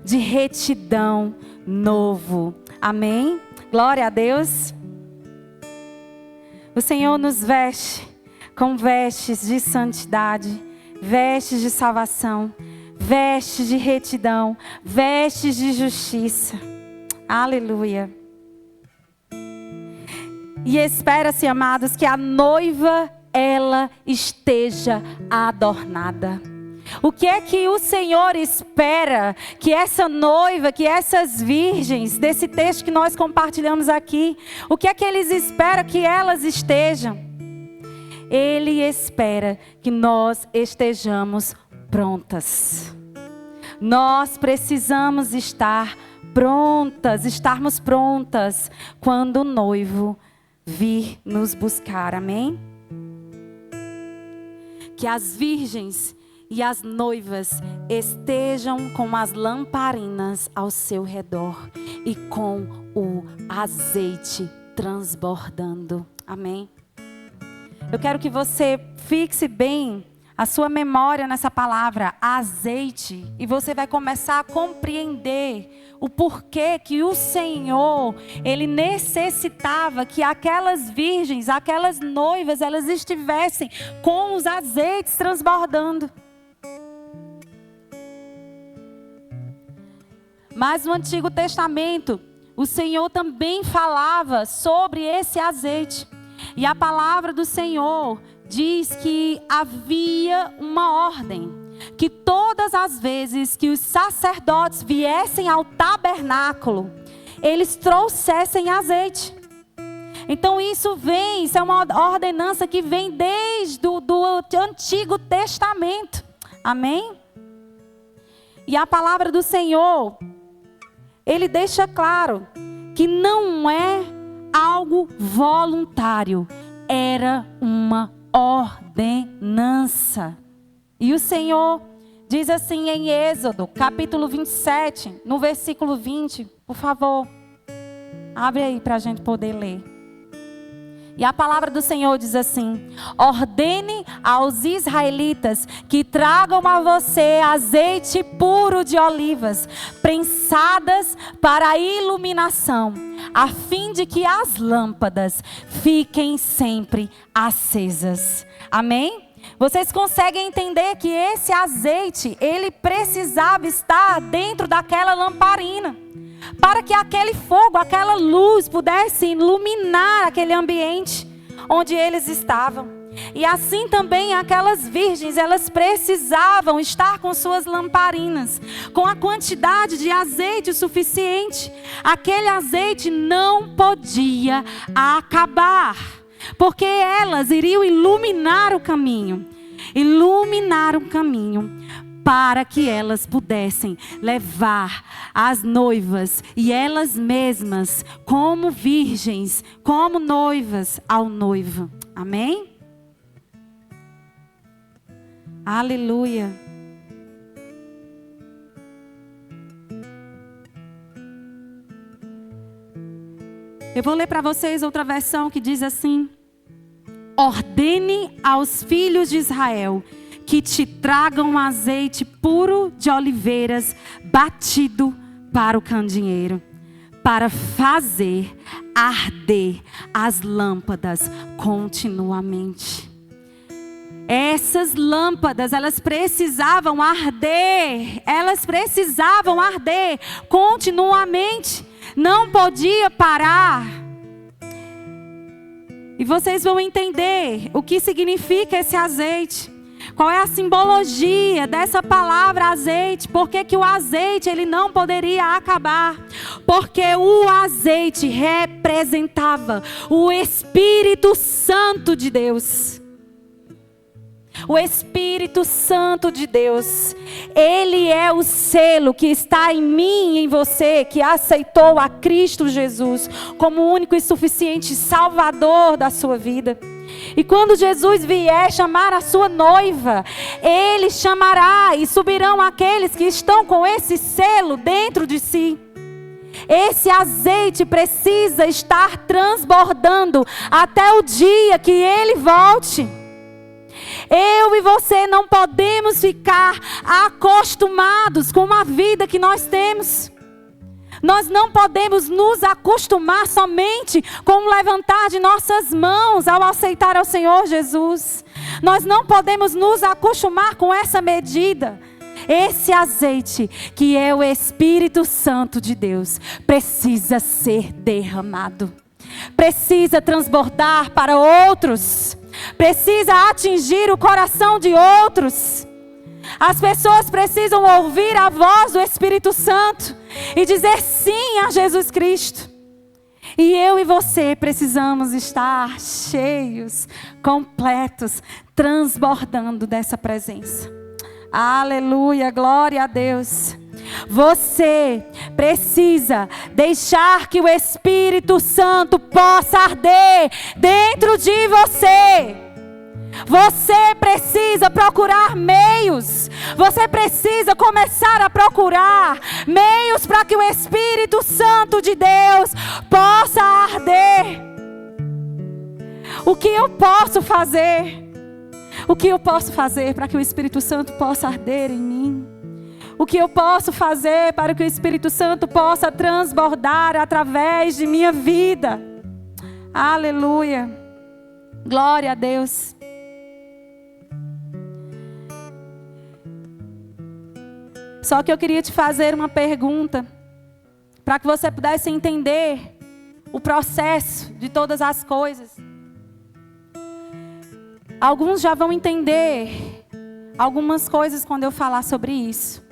de retidão novo. Amém? Glória a Deus. O Senhor nos veste com vestes de santidade, vestes de salvação, vestes de retidão, vestes de justiça. Aleluia. E espera-se, amados, que a noiva, ela esteja adornada. O que é que o Senhor espera que essa noiva, que essas virgens, desse texto que nós compartilhamos aqui, o que é que eles esperam que elas estejam? Ele espera que nós estejamos prontas. Nós precisamos estar prontas, estarmos prontas quando o noivo vir nos buscar, amém? Que as virgens e as noivas estejam com as lamparinas ao seu redor e com o azeite transbordando, amém? Eu quero que você fixe bem a sua memória nessa palavra, azeite, e você vai começar a compreender o porquê que o Senhor, Ele necessitava que aquelas virgens, aquelas noivas, elas estivessem com os azeites transbordando. Mas no Antigo Testamento, o Senhor também falava sobre esse azeite. E a palavra do Senhor diz que havia uma ordem, que todas as vezes que os sacerdotes viessem ao tabernáculo, eles trouxessem azeite. Então isso é uma ordenança que vem desde o Antigo Testamento. Amém? E a palavra do Senhor, Ele deixa claro que não é algo voluntário, era uma ordenança. E o Senhor diz assim em Êxodo, capítulo 27, no versículo 20, por favor, abre aí para a gente poder ler. E a palavra do Senhor diz assim: ordene aos israelitas que tragam a você azeite puro de olivas, prensadas para a iluminação, a fim de que as lâmpadas fiquem sempre acesas. Amém? Vocês conseguem entender que esse azeite, ele precisava estar dentro daquela lamparina, para que aquele fogo, aquela luz pudesse iluminar aquele ambiente onde eles estavam. E assim também aquelas virgens, elas precisavam estar com suas lamparinas, com a quantidade de azeite suficiente. Aquele azeite não podia acabar, porque elas iriam iluminar o caminho para que elas pudessem levar as noivas e elas mesmas como virgens, como noivas ao noivo. Amém? Aleluia. Eu vou ler para vocês outra versão que diz assim: ordene aos filhos de Israel que te tragam azeite puro de oliveiras batido para o candeeiro, para fazer arder as lâmpadas continuamente. Essas lâmpadas, elas precisavam arder continuamente, não podia parar. E vocês vão entender o que significa esse azeite. Qual é a simbologia dessa palavra azeite? Por que o azeite ele não poderia acabar? Porque o azeite representava o Espírito Santo de Deus. O Espírito Santo de Deus, Ele é o selo que está em mim e em você, que aceitou a Cristo Jesus como o único e suficiente Salvador da sua vida. E quando Jesus vier chamar a sua noiva, Ele chamará e subirão aqueles que estão com esse selo dentro de si. Esse azeite precisa estar transbordando até o dia que Ele volte. Eu e você não podemos ficar acostumados com uma vida que nós temos. Nós não podemos nos acostumar somente com o levantar de nossas mãos ao aceitar ao Senhor Jesus. Nós não podemos nos acostumar com essa medida. Esse azeite, que é o Espírito Santo de Deus, precisa ser derramado. Precisa transbordar para outros. Precisa atingir o coração de outros. As pessoas precisam ouvir a voz do Espírito Santo e dizer sim a Jesus Cristo. E eu e você precisamos estar cheios, completos, transbordando dessa presença. Aleluia, glória a Deus. Você precisa deixar que o Espírito Santo possa arder dentro de você. Você precisa procurar meios. Você precisa começar a procurar meios para que o Espírito Santo de Deus possa arder. O que eu posso fazer? O que eu posso fazer para que o Espírito Santo possa arder em mim? O que eu posso fazer para que o Espírito Santo possa transbordar através de minha vida? Aleluia. Glória a Deus. Só que eu queria te fazer uma pergunta, para que você pudesse entender o processo de todas as coisas. Alguns já vão entender algumas coisas quando eu falar sobre isso.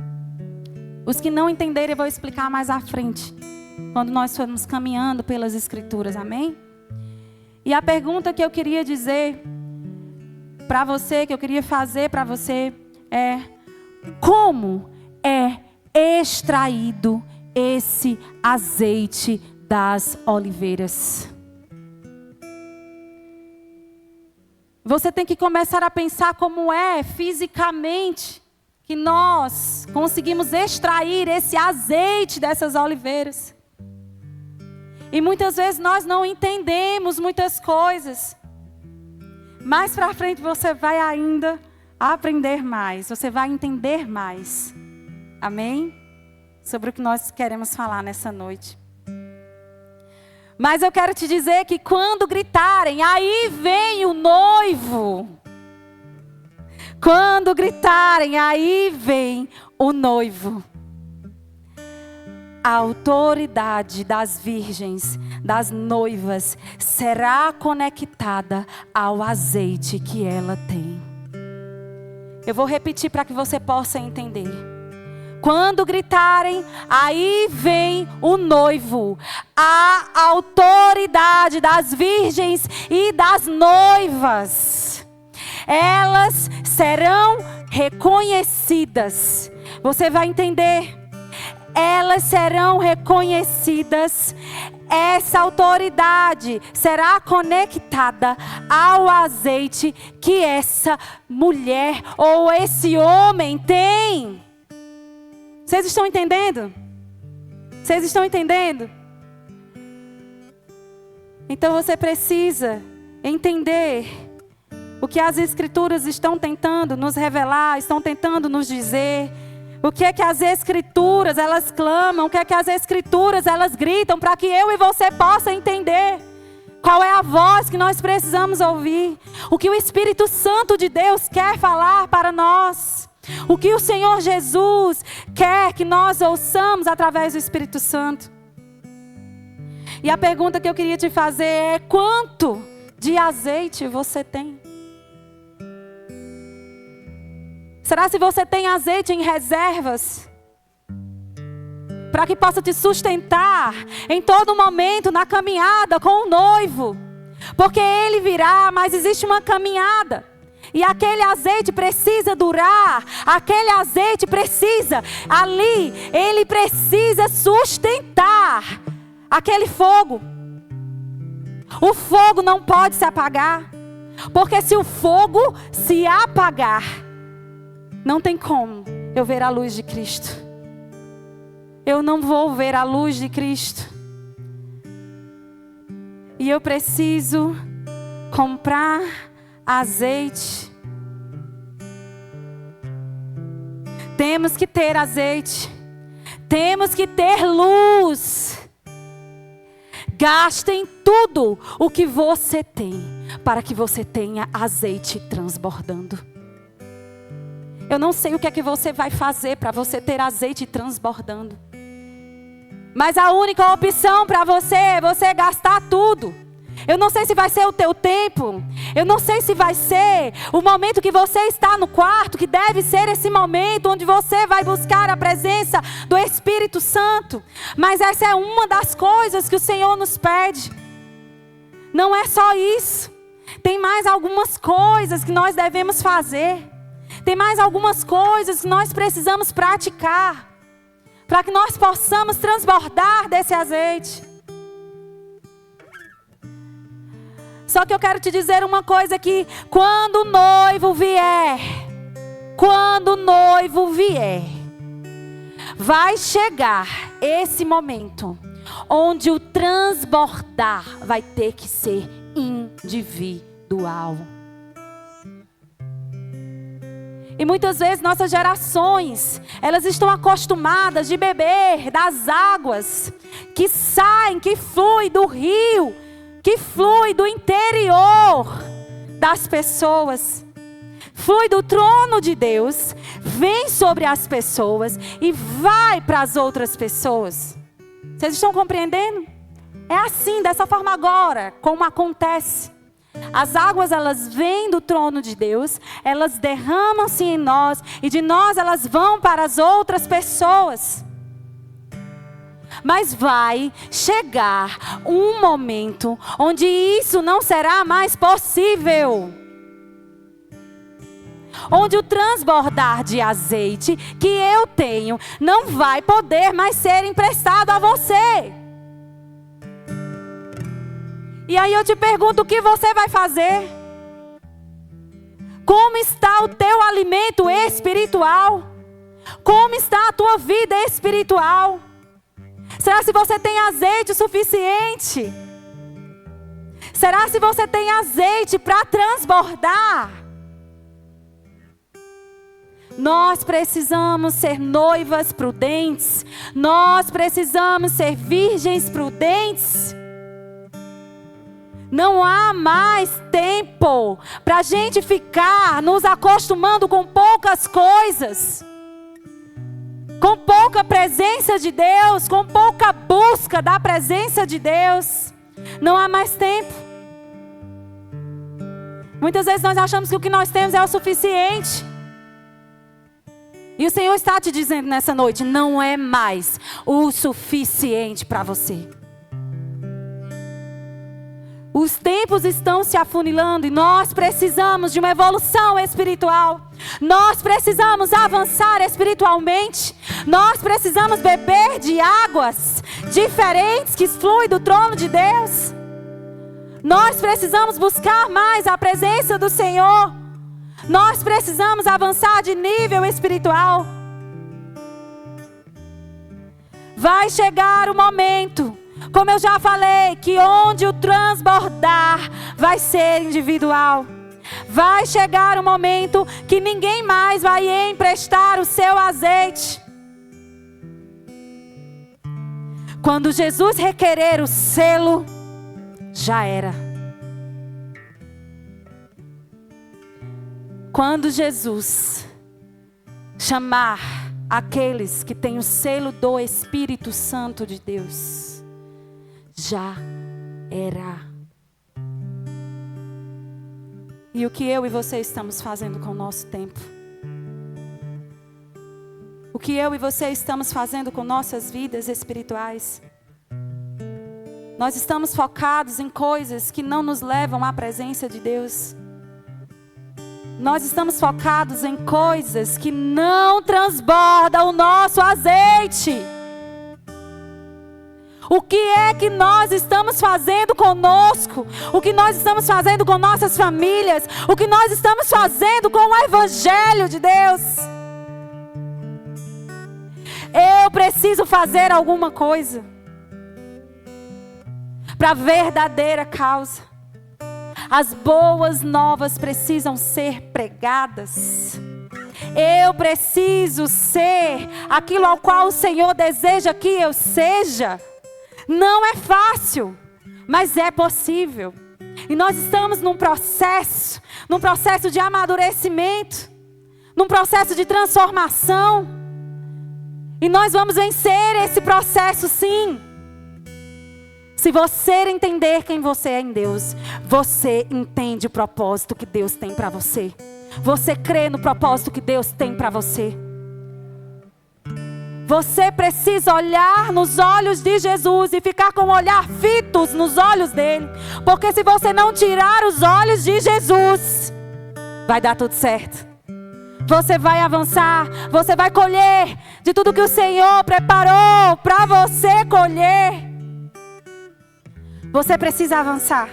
Os que não entenderem eu vou explicar mais à frente, quando nós formos caminhando pelas Escrituras, amém? E a pergunta que eu queria dizer para você, que eu queria fazer para você é: como é extraído esse azeite das oliveiras? Você tem que começar a pensar como é fisicamente que nós conseguimos extrair esse azeite dessas oliveiras. E muitas vezes nós não entendemos muitas coisas. Mais para frente você vai ainda aprender mais, você vai entender mais. Amém? Sobre o que nós queremos falar nessa noite. Mas eu quero te dizer que quando gritarem, aí vem o noivo. Quando gritarem, aí vem o noivo. A autoridade das virgens, das noivas, será conectada ao azeite que ela tem. Eu vou repetir para que você possa entender. Quando gritarem, aí vem o noivo. A autoridade das virgens e das noivas. Elas serão reconhecidas. Você vai entender. Elas serão reconhecidas. Essa autoridade será conectada ao azeite que essa mulher ou esse homem tem. Vocês estão entendendo? Vocês estão entendendo? Então você precisa entender o que as Escrituras estão tentando nos revelar, estão tentando nos dizer. O que é que as Escrituras elas clamam, o que é que as Escrituras elas gritam, para que eu e você possa entender qual é a voz que nós precisamos ouvir. O que o Espírito Santo de Deus quer falar para nós. O que o Senhor Jesus quer que nós ouçamos através do Espírito Santo. E a pergunta que eu queria te fazer é: quanto de azeite você tem? Será se você tem azeite em reservas? Para que possa te sustentar em todo momento na caminhada com o noivo. Porque ele virá, mas existe uma caminhada. E aquele azeite precisa durar. Aquele azeite precisa, ali, ele precisa sustentar aquele fogo. O fogo não pode se apagar. Porque se o fogo se apagar, não tem como eu ver a luz de Cristo. Eu não vou ver a luz de Cristo. E eu preciso comprar azeite Temos que ter azeite. Temos que ter luz. Gastem tudo o que você tem, para que você tenha azeite transbordando. Eu não sei o que é que você vai fazer para você ter azeite transbordando. Mas a única opção para você é você gastar tudo. Eu não sei se vai ser o teu tempo. Eu não sei se vai ser o momento que você está no quarto, que deve ser esse momento onde você vai buscar a presença do Espírito Santo. Mas essa é uma das coisas que o Senhor nos pede. Não é só isso. Tem mais algumas coisas que nós devemos fazer. Tem mais algumas coisas que nós precisamos praticar, para que nós possamos transbordar desse azeite. Só que eu quero te dizer uma coisa, que quando o noivo vier, vai chegar esse momento onde o transbordar vai ter que ser individual. E muitas vezes nossas gerações, elas estão acostumadas de beber das águas que saem, que fluem do rio, que flui do interior das pessoas. Flui do trono de Deus, vem sobre as pessoas e vai para as outras pessoas. Vocês estão compreendendo? É assim, dessa forma agora, como acontece. As águas, elas vêm do trono de Deus, elas derramam-se em nós, e de nós elas vão para as outras pessoas. Mas vai chegar um momento onde isso não será mais possível. Onde o transbordar de azeite que eu tenho não vai poder mais ser emprestado a você. E aí eu te pergunto, o que você vai fazer? Como está o teu alimento espiritual? Como está a tua vida espiritual? Será se você tem azeite suficiente? Será se você tem azeite para transbordar? Nós precisamos ser noivas prudentes. Nós precisamos ser virgens prudentes. Não há mais tempo para a gente ficar nos acostumando com poucas coisas, com pouca presença de Deus, com pouca busca da presença de Deus. Não há mais tempo. Muitas vezes nós achamos que o que nós temos é o suficiente. E o Senhor está te dizendo nessa noite, não é mais o suficiente para você. Os tempos estão se afunilando e nós precisamos de uma evolução espiritual. Nós precisamos avançar espiritualmente. Nós precisamos beber de águas diferentes que fluem do trono de Deus. Nós precisamos buscar mais a presença do Senhor. Nós precisamos avançar de nível espiritual. Vai chegar o momento, como eu já falei, que onde o transbordar vai ser individual. Vai chegar o momento que ninguém mais vai emprestar o seu azeite. Quando Jesus requerer o selo, já era. Quando Jesus chamar aqueles que têm o selo do Espírito Santo de Deus, já era. E o que eu e você estamos fazendo com o nosso tempo? O que eu e você estamos fazendo com nossas vidas espirituais? Nós estamos focados em coisas que não nos levam à presença de Deus. Nós estamos focados em coisas que não transbordam o nosso azeite. O que é que nós estamos fazendo conosco? O que nós estamos fazendo com nossas famílias? O que nós estamos fazendo com o Evangelho de Deus? Eu preciso fazer alguma coisa para a verdadeira causa. As boas novas precisam ser pregadas. Eu preciso ser aquilo ao qual o Senhor deseja que eu seja. Não é fácil, mas é possível. E nós estamos num processo de amadurecimento, num processo de transformação. E nós vamos vencer esse processo, sim. Se você entender quem você é em Deus, você entende o propósito que Deus tem para você. Você crê no propósito que Deus tem para você. Você precisa olhar nos olhos de Jesus e ficar com o olhar fitos nos olhos dele. Porque se você não tirar os olhos de Jesus, vai dar tudo certo. Você vai avançar, você vai colher de tudo que o Senhor preparou para você colher. Você precisa avançar.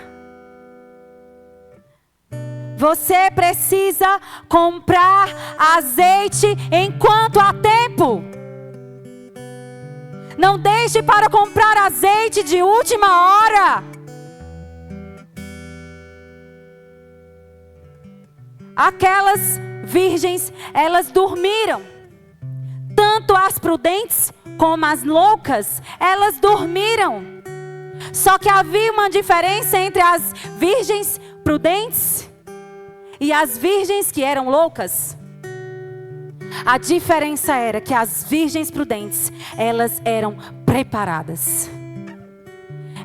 Você precisa comprar azeite enquanto há tempo. Não deixe para comprar azeite de última hora. Aquelas virgens, elas dormiram. Tanto as prudentes como as loucas, elas dormiram. Só que havia uma diferença entre as virgens prudentes e as virgens que eram loucas. A diferença era que as virgens prudentes, elas eram preparadas.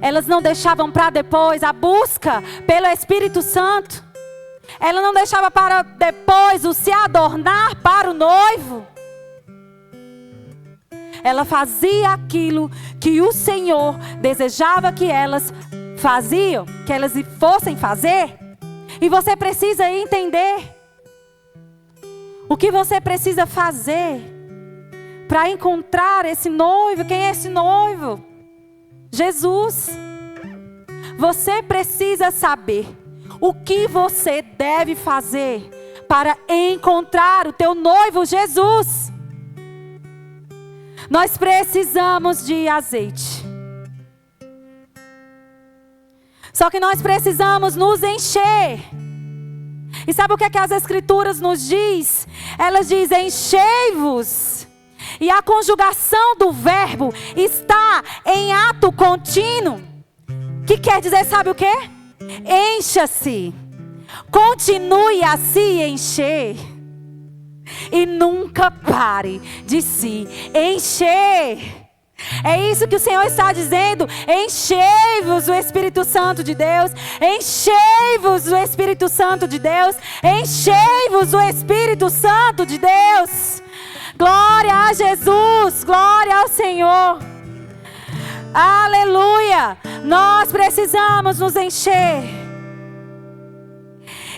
Elas não deixavam para depois a busca pelo Espírito Santo. Ela não deixava para depois o se adornar para o noivo. Ela fazia aquilo que o Senhor desejava que elas faziam, que elas fossem fazer. E você precisa entender o que você precisa fazer para encontrar esse noivo. Quem é esse noivo? Jesus. Você precisa saber o que você deve fazer para encontrar o teu noivo Jesus. Nós precisamos de azeite. Só que nós precisamos nos encher. E sabe o que é que as Escrituras nos diz? Elas dizem: enchei-vos. E a conjugação do verbo está em ato contínuo. Que quer dizer, sabe o quê? Encha-se. Continue a se encher. E nunca pare de se encher. É isso que o Senhor está dizendo. Enchei-vos do Espírito Santo de Deus. Enchei-vos do Espírito Santo de Deus. Enchei-vos do Espírito Santo de Deus. Glória a Jesus. Glória ao Senhor. Aleluia. Nós precisamos nos encher.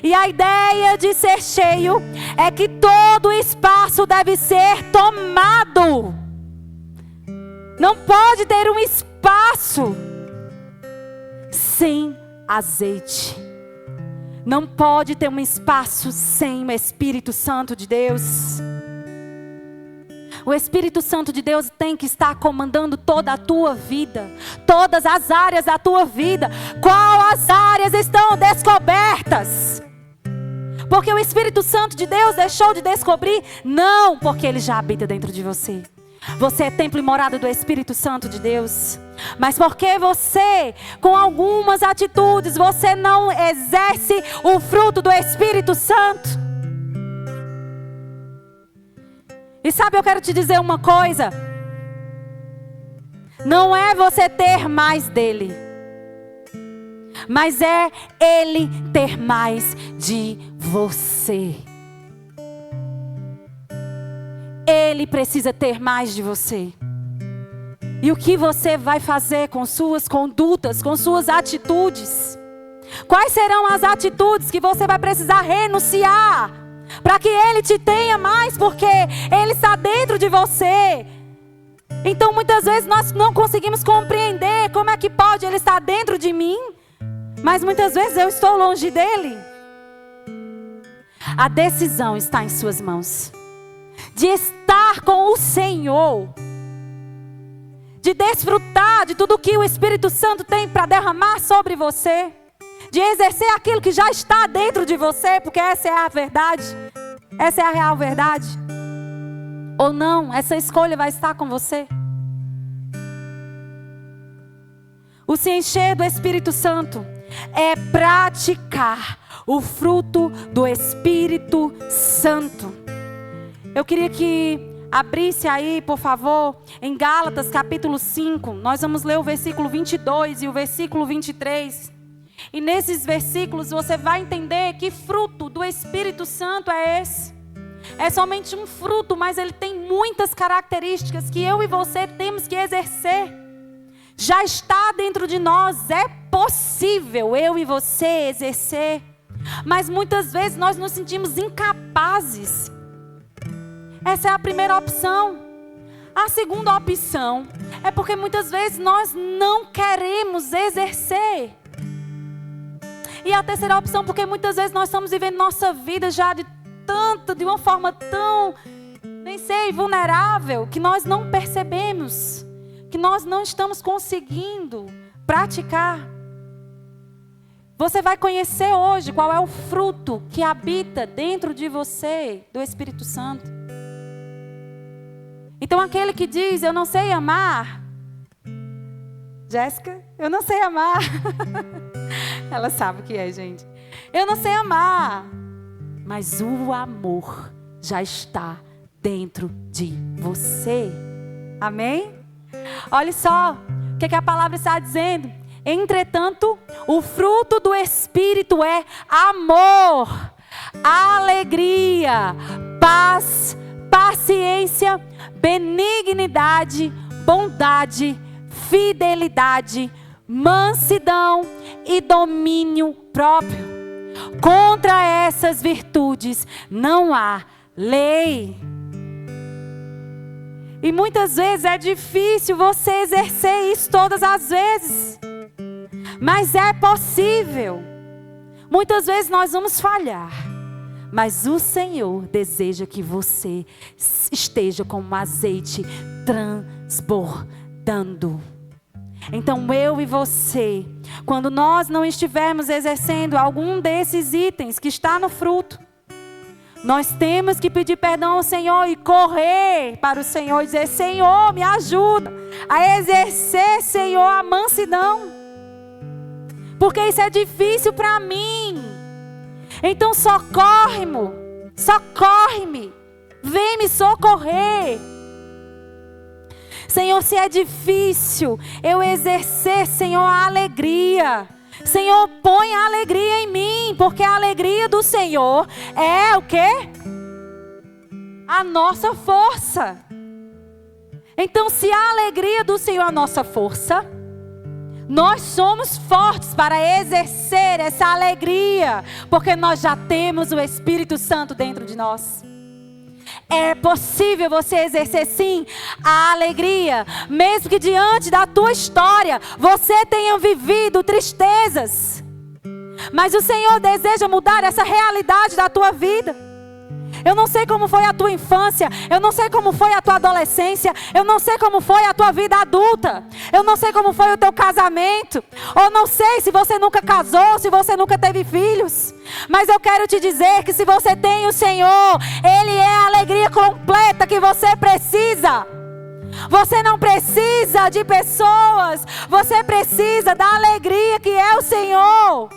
E a ideia de ser cheio é que todo espaço deve ser tomado. Não pode ter um espaço sem azeite. Não pode ter um espaço sem o Espírito Santo de Deus. O Espírito Santo de Deus tem que estar comandando toda a tua vida. Todas as áreas da tua vida. Qual as áreas estão descobertas? Porque o Espírito Santo de Deus deixou de descobrir? Não, porque Ele já habita dentro de você. Você é templo e morada do Espírito Santo de Deus. Mas porque você, com algumas atitudes, você não exerce o fruto do Espírito Santo. E sabe, eu quero te dizer uma coisa. Não é você ter mais dele, mas é Ele ter mais de você. Ele precisa ter mais de você. E o que você vai fazer com suas condutas, com suas atitudes? Quais serão as atitudes que você vai precisar renunciar para que Ele te tenha mais? Porque Ele está dentro de você. Então muitas vezes nós não conseguimos compreender como é que pode Ele estar dentro de mim, mas muitas vezes eu estou longe dEle. A decisão está em suas mãos. De estar com o Senhor. De desfrutar de tudo que o Espírito Santo tem para derramar sobre você. De exercer aquilo que já está dentro de você, porque essa é a verdade. Essa é a real verdade? Ou não? Essa escolha vai estar com você? O se encher do Espírito Santo é praticar o fruto do Espírito Santo. Eu queria que abrisse aí, por favor, em Gálatas capítulo 5. Nós vamos ler o versículo 22 e o versículo 23. E nesses versículos você vai entender que fruto do Espírito Santo é esse. É somente um fruto, mas ele tem muitas características que eu e você temos que exercer. Já está dentro de nós, é possível eu e você exercer. Mas muitas vezes nós nos sentimos incapazes. Essa é a primeira opção. A segunda opção é porque muitas vezes nós não queremos exercer. E a terceira opção, porque muitas vezes nós estamos vivendo nossa vida já de uma forma tão, nem sei, vulnerável, que nós não percebemos, que nós não estamos conseguindo praticar. Você vai conhecer hoje qual é o fruto que habita dentro de você do Espírito Santo. Então aquele que diz, eu não sei amar, Jéssica, eu não sei amar. Ela sabe o que é, gente. Eu não sei amar, mas o amor já está dentro de você. Amém? Olha só o que a palavra está dizendo. Entretanto, o fruto do Espírito é amor, alegria, paz, paciência, benignidade, bondade, fidelidade, mansidão e domínio próprio. Contra essas virtudes não há lei. E muitas vezes é difícil você exercer isso todas as vezes. Mas é possível. Muitas vezes nós vamos falhar. Mas o Senhor deseja que você esteja com um azeite transbordando. Então eu e você, quando nós não estivermos exercendo algum desses itens que está no fruto, nós temos que pedir perdão ao Senhor e correr para o Senhor e dizer, Senhor, me ajuda a exercer, Senhor, a mansidão. Porque isso é difícil para mim. Então socorre-me, vem me socorrer. Senhor, se é difícil eu exercer, Senhor, a alegria. Senhor, põe a alegria em mim, porque a alegria do Senhor é o quê? A nossa força. Então, se a alegria do Senhor é a nossa força, nós somos fortes para exercer essa alegria, porque nós já temos o Espírito Santo dentro de nós. É possível você exercer sim a alegria, mesmo que diante da tua história você tenha vivido tristezas. Mas o Senhor deseja mudar essa realidade da tua vida. Eu não sei como foi a tua infância, eu não sei como foi a tua adolescência, eu não sei como foi a tua vida adulta, eu não sei como foi o teu casamento, ou não sei se você nunca casou, se você nunca teve filhos. Mas eu quero te dizer que se você tem o Senhor, Ele é a alegria completa que você precisa. Você não precisa de pessoas, você precisa da alegria que é o Senhor.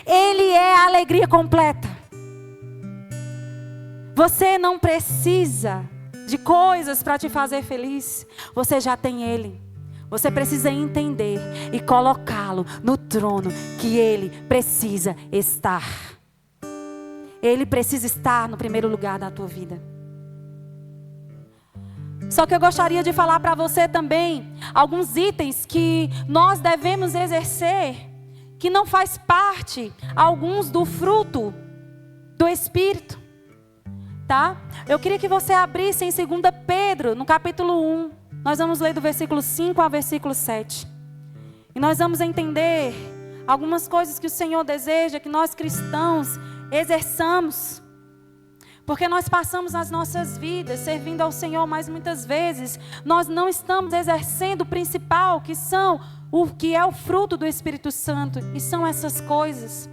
Ele é a alegria completa. Você não precisa de coisas para te fazer feliz. Você já tem Ele. Você precisa entender e colocá-lo no trono que Ele precisa estar. Ele precisa estar no primeiro lugar da tua vida. Só que eu gostaria de falar para você também alguns itens que nós devemos exercer, que não faz parte, alguns do fruto do Espírito. Tá? Eu queria que você abrisse em 2 Pedro, no capítulo 1. Nós vamos ler do versículo 5 ao versículo 7. E nós vamos entender algumas coisas que o Senhor deseja que nós cristãos exerçamos. Porque nós passamos as nossas vidas servindo ao Senhor, mas muitas vezes nós não estamos exercendo o principal, que é o fruto do Espírito Santo. E são essas coisas.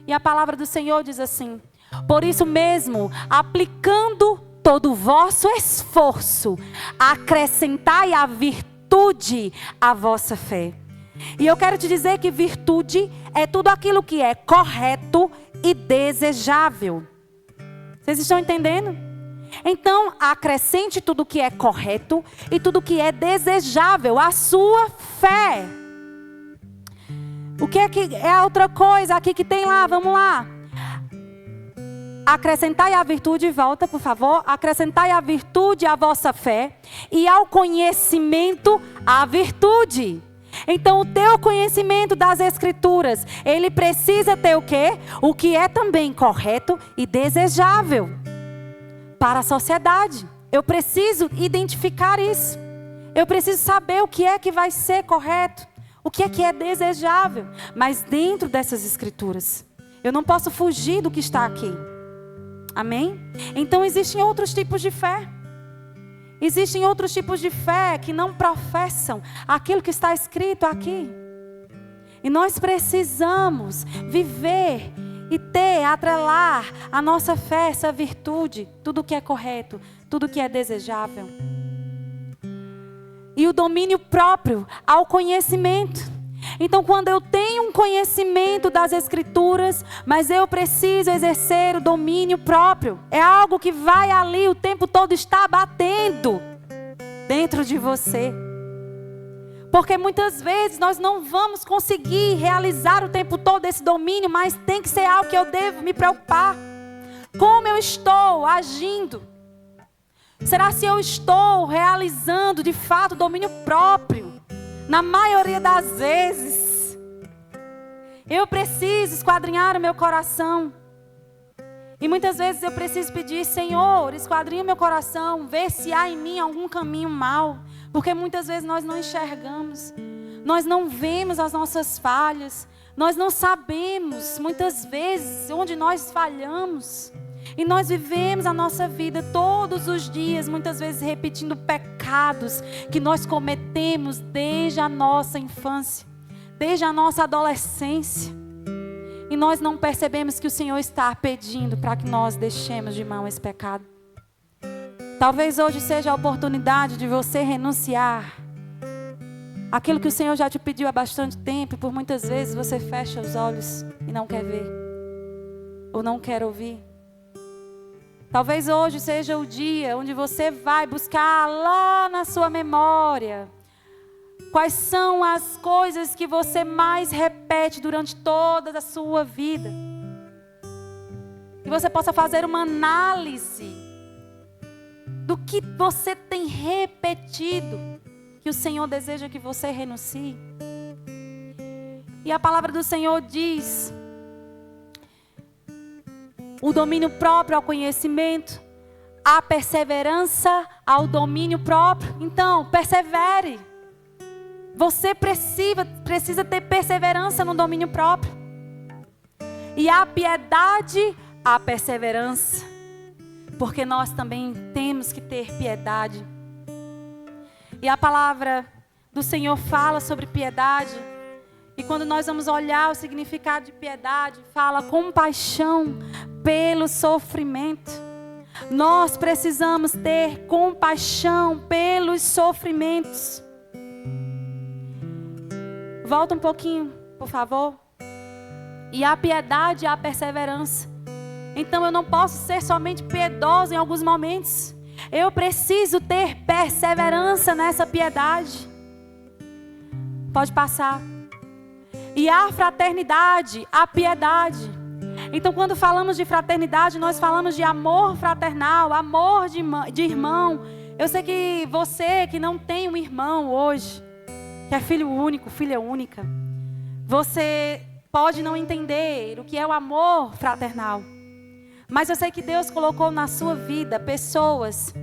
E a palavra do Senhor diz assim: Por isso mesmo, aplicando todo o vosso esforço, acrescentai a virtude à vossa fé. E eu quero te dizer que virtude é tudo aquilo que é correto e desejável. Vocês estão entendendo? Então, acrescente tudo que é correto e tudo que é desejável à sua fé. O que é a outra coisa aqui que tem lá? Vamos lá. Acrescentai a virtude, volta por favor. Acrescentai a virtude à vossa fé e ao conhecimento a virtude. Então o teu conhecimento das Escrituras, ele precisa ter o quê? O que é também correto e desejável para a sociedade. Eu preciso identificar isso. Eu preciso saber o que é que vai ser correto, o que é desejável. Mas dentro dessas Escrituras, eu não posso fugir do que está aqui. Amém? Então existem outros tipos de fé. Existem outros tipos de fé que não professam aquilo que está escrito aqui. E nós precisamos viver e atrelar a nossa fé, essa virtude, tudo que é correto, tudo que é desejável. E o domínio próprio ao conhecimento. Então, quando eu tenho um conhecimento das Escrituras, mas eu preciso exercer o domínio próprio, é algo que vai ali o tempo todo estar batendo dentro de você. Porque muitas vezes nós não vamos conseguir realizar o tempo todo esse domínio, mas tem que ser algo que eu devo me preocupar. Como eu estou agindo? Será se eu estou realizando de fato o domínio próprio? Na maioria das vezes, eu preciso esquadrinhar o meu coração. E muitas vezes eu preciso pedir: Senhor, esquadrinha o meu coração, vê se há em mim algum caminho mau. Porque muitas vezes nós não enxergamos, nós não vemos as nossas falhas, nós não sabemos muitas vezes onde nós falhamos. E nós vivemos a nossa vida todos os dias, muitas vezes repetindo pecados que nós cometemos desde a nossa infância, desde a nossa adolescência. E nós não percebemos que o Senhor está pedindo para que nós deixemos de mão esse pecado. Talvez hoje seja a oportunidade de você renunciar aquilo que o Senhor já te pediu há bastante tempo, e por muitas vezes você fecha os olhos e não quer ver, ou não quer ouvir. Talvez hoje seja o dia onde você vai buscar lá na sua memória quais são as coisas que você mais repete durante toda a sua vida. E você possa fazer uma análise do que você tem repetido, que o Senhor deseja que você renuncie. E a palavra do Senhor diz: o domínio próprio ao conhecimento, a perseverança ao domínio próprio. Então, persevere. Você precisa ter perseverança no domínio próprio. E a piedade, a perseverança. Porque nós também temos que ter piedade. E a palavra do Senhor fala sobre piedade. E quando nós vamos olhar o significado de piedade, fala compaixão pelo sofrimento. Nós precisamos ter compaixão pelos sofrimentos. Volta um pouquinho, por favor. E a piedade e a perseverança. Então eu não posso ser somente piedosa em alguns momentos. Eu preciso ter perseverança nessa piedade. Pode passar. E a fraternidade, a piedade. Então quando falamos de fraternidade, nós falamos de amor fraternal, amor de irmão. Eu sei que você que não tem um irmão hoje, que é filho único, filha única, você pode não entender o que é o amor fraternal. Mas eu sei que Deus colocou na sua vida pessoas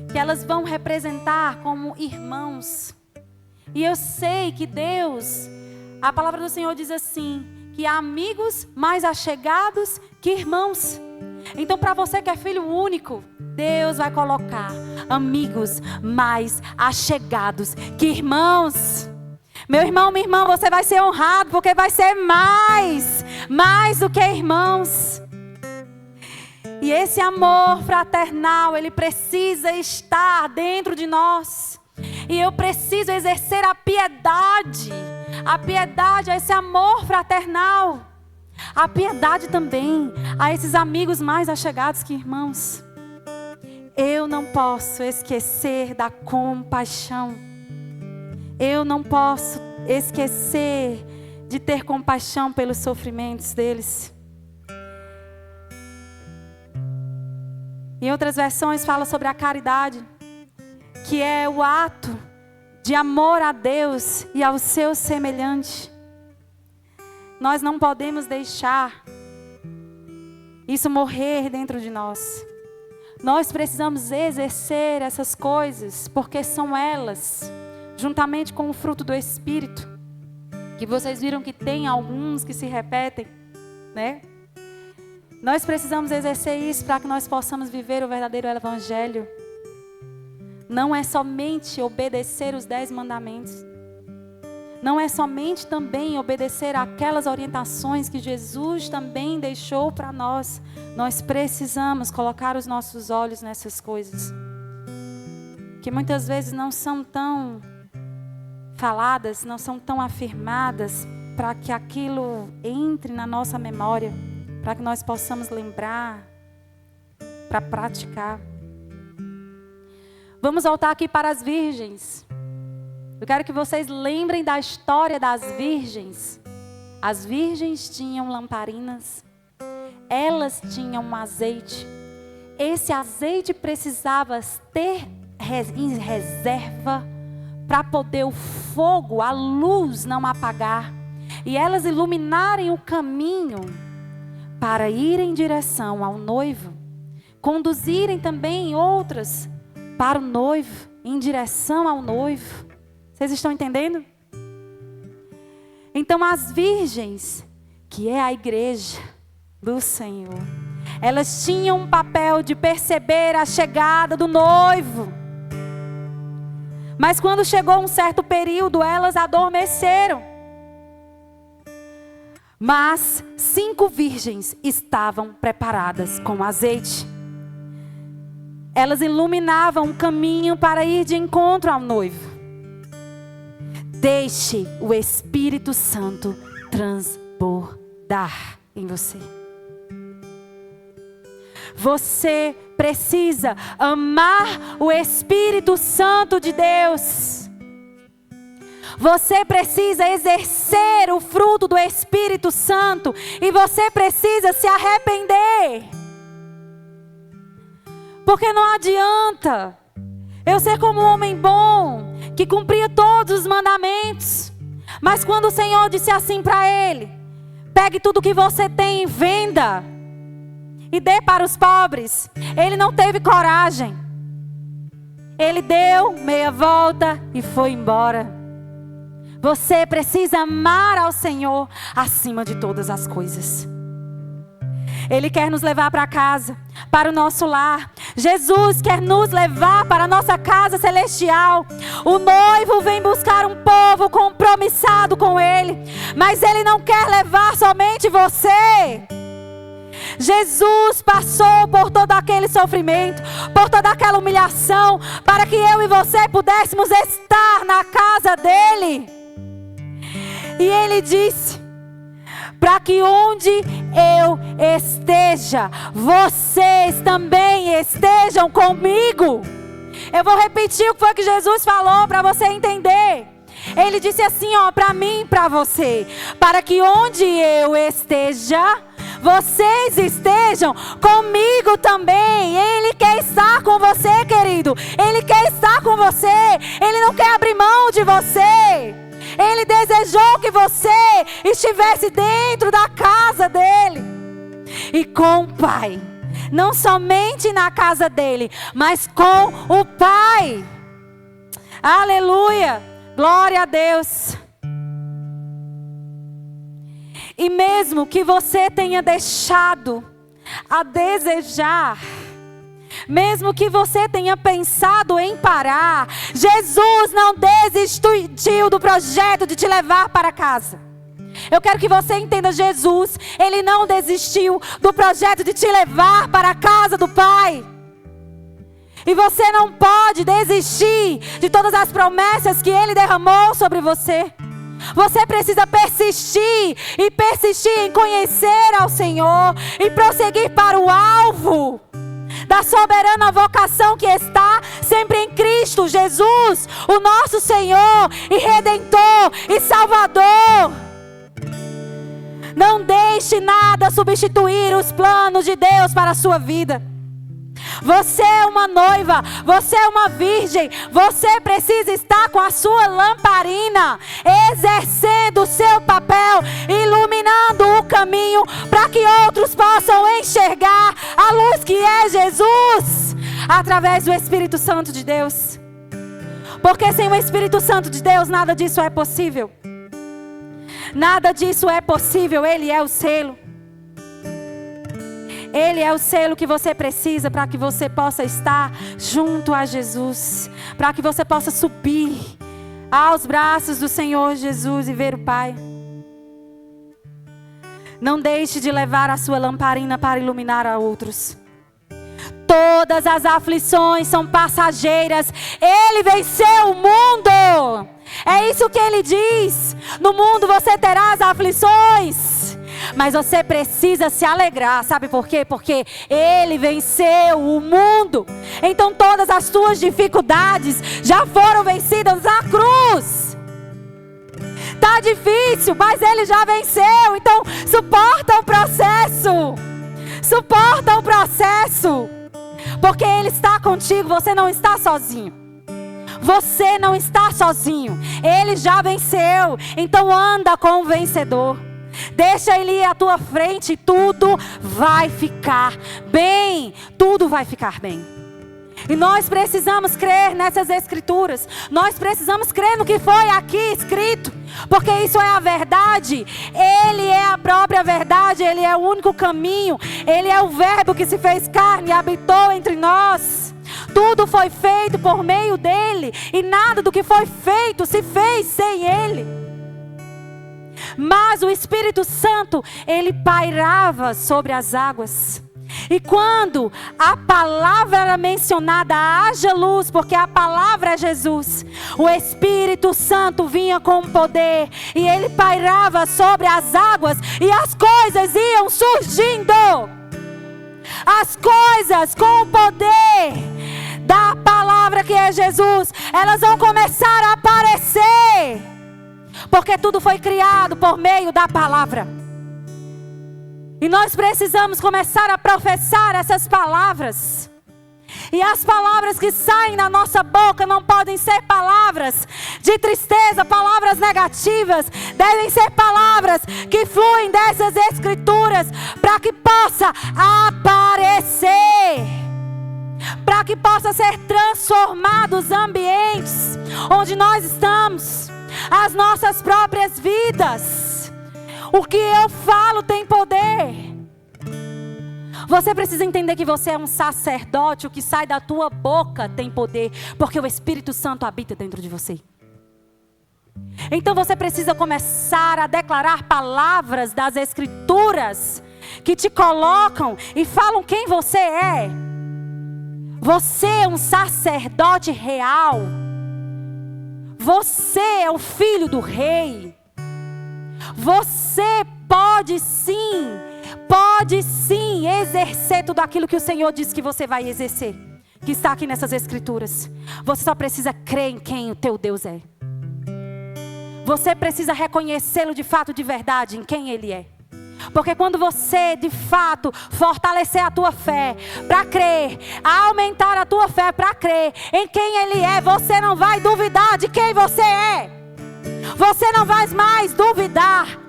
que elas vão representar como irmãos. E eu sei que Deus, a palavra do Senhor diz assim, que há amigos mais achegados que irmãos. Então, para você que é filho único, Deus vai colocar amigos mais achegados que irmãos. Meu irmão, minha irmã, você vai ser honrado, porque vai ser mais do que irmãos. E esse amor fraternal, ele precisa estar dentro de nós. E eu preciso exercer a piedade. A piedade a esse amor fraternal. A piedade também a esses amigos mais achegados que irmãos. Eu não posso esquecer da compaixão. Eu não posso esquecer de ter compaixão pelos sofrimentos deles. Em outras versões fala sobre a caridade, que é o ato de amor a Deus e ao seu semelhante. Nós não podemos deixar isso morrer dentro de nós. Nós precisamos exercer essas coisas, porque são elas, juntamente com o fruto do Espírito, que vocês viram que tem alguns que se repetem, né? Nós precisamos exercer isso para que nós possamos viver o verdadeiro Evangelho. Não é somente obedecer os 10 mandamentos. Não é somente também obedecer aquelas orientações que Jesus também deixou para nós. Nós precisamos colocar os nossos olhos nessas coisas, que muitas vezes não são tão faladas, não são tão afirmadas, para que aquilo entre na nossa memória, para que nós possamos lembrar, para praticar. Vamos voltar aqui para as virgens. Eu quero que vocês lembrem da história das virgens. As virgens tinham lamparinas, elas tinham um azeite. Esse azeite precisava ter em reserva para poder o fogo, a luz não apagar. E elas iluminarem o caminho para ir em direção ao noivo. Conduzirem também outras para o noivo, em direção ao noivo. Vocês estão entendendo? Então as virgens, que é a igreja do Senhor, elas tinham um papel de perceber a chegada do noivo. Mas quando chegou um certo período, elas adormeceram. Mas 5 virgens estavam preparadas com azeite. Elas iluminavam o caminho para ir de encontro ao noivo. Deixe o Espírito Santo transbordar em você. Você precisa amar o Espírito Santo de Deus. Você precisa exercer o fruto do Espírito Santo. E você precisa se arrepender. Porque não adianta eu ser como um homem bom, que cumpria todos os mandamentos. Mas quando o Senhor disse assim para ele: pegue tudo que você tem e venda, e dê para os pobres, ele não teve coragem. Ele deu meia volta e foi embora. Você precisa amar ao Senhor acima de todas as coisas. Ele quer nos levar para casa, para o nosso lar. Jesus quer nos levar para a nossa casa celestial. O noivo vem buscar um povo compromissado com Ele. Mas Ele não quer levar somente você. Jesus passou por todo aquele sofrimento, por toda aquela humilhação, para que eu e você pudéssemos estar na casa dEle. E Ele disse: para que onde eu esteja, vocês também estejam comigo. Eu vou repetir o que foi que Jesus falou para você entender. Ele disse assim, para mim e para você: para que onde eu esteja, vocês estejam comigo também. Ele quer estar com você, querido. Ele quer estar com você. Ele não quer abrir mão de você. Ele desejou que você estivesse dentro da casa dele e com o Pai. Não somente na casa dele, mas com o Pai. Aleluia! Glória a Deus. E mesmo que você tenha deixado a desejar, mesmo que você tenha pensado em parar, Jesus não desistiu do projeto de te levar para casa. Eu quero que você entenda, Jesus, Ele não desistiu do projeto de te levar para a casa do Pai. E você não pode desistir de todas as promessas que Ele derramou sobre você. Você precisa persistir e persistir em conhecer ao Senhor e prosseguir para o alvo da soberana vocação que está sempre em Cristo Jesus, o nosso Senhor e Redentor e Salvador. Não deixe nada substituir os planos de Deus para a sua vida. Você é uma noiva, você é uma virgem, você precisa estar com a sua lamparina, exercendo o seu papel, iluminando o caminho para que outros possam enxergar a luz que é Jesus, através do Espírito Santo de Deus. Porque sem o Espírito Santo de Deus nada disso é possível. Nada disso é possível, Ele é o selo. Ele é o selo que você precisa para que você possa estar junto a Jesus. Para que você possa subir aos braços do Senhor Jesus e ver o Pai. Não deixe de levar a sua lamparina para iluminar a outros. Todas as aflições são passageiras. Ele venceu o mundo. É isso que Ele diz. No mundo você terá as aflições. Mas você precisa se alegrar, sabe por quê? Porque Ele venceu o mundo. Então todas as suas dificuldades já foram vencidas na cruz. Tá difícil, mas Ele já venceu. Então suporta o processo. Suporta o processo. Porque Ele está contigo, você não está sozinho. Você não está sozinho. Ele já venceu. Então anda com o vencedor. Deixa Ele ir à tua frente e tudo vai ficar bem. Tudo vai ficar bem. E nós precisamos crer nessas escrituras. Nós precisamos crer no que foi aqui escrito. Porque isso é a verdade. Ele é a própria verdade. Ele é o único caminho. Ele é o verbo que se fez carne e habitou entre nós. Tudo foi feito por meio dele. E nada do que foi feito se fez sem ele. Mas o Espírito Santo, Ele pairava sobre as águas. E quando a palavra era mencionada, haja luz, porque a palavra é Jesus, o Espírito Santo vinha com poder. E Ele pairava sobre as águas e as coisas iam surgindo. As coisas com o poder da palavra que é Jesus, elas vão começar a aparecer. Porque tudo foi criado por meio da palavra. E nós precisamos começar a professar essas palavras. E as palavras que saem da nossa boca não podem ser palavras de tristeza, palavras negativas. Devem ser palavras que fluem dessas escrituras para que possa aparecer. Para que possa ser transformados os ambientes onde nós estamos. As nossas próprias vidas. O que eu falo tem poder. Você precisa entender que você é um sacerdote. O que sai da tua boca tem poder, porque o Espírito Santo habita dentro de você. Então você precisa começar a declarar palavras das Escrituras que te colocam e falam quem você é. Você é um sacerdote real. Você é o filho do rei. Você pode sim exercer tudo aquilo que o Senhor disse que você vai exercer, que está aqui nessas escrituras. Você só precisa crer em quem o teu Deus é. Você precisa reconhecê-lo de fato, de verdade, em quem Ele é. Porque quando você de fato fortalecer a tua fé para crer, aumentar a tua fé para crer em quem Ele é, você não vai duvidar de quem você é. Você não vai mais duvidar.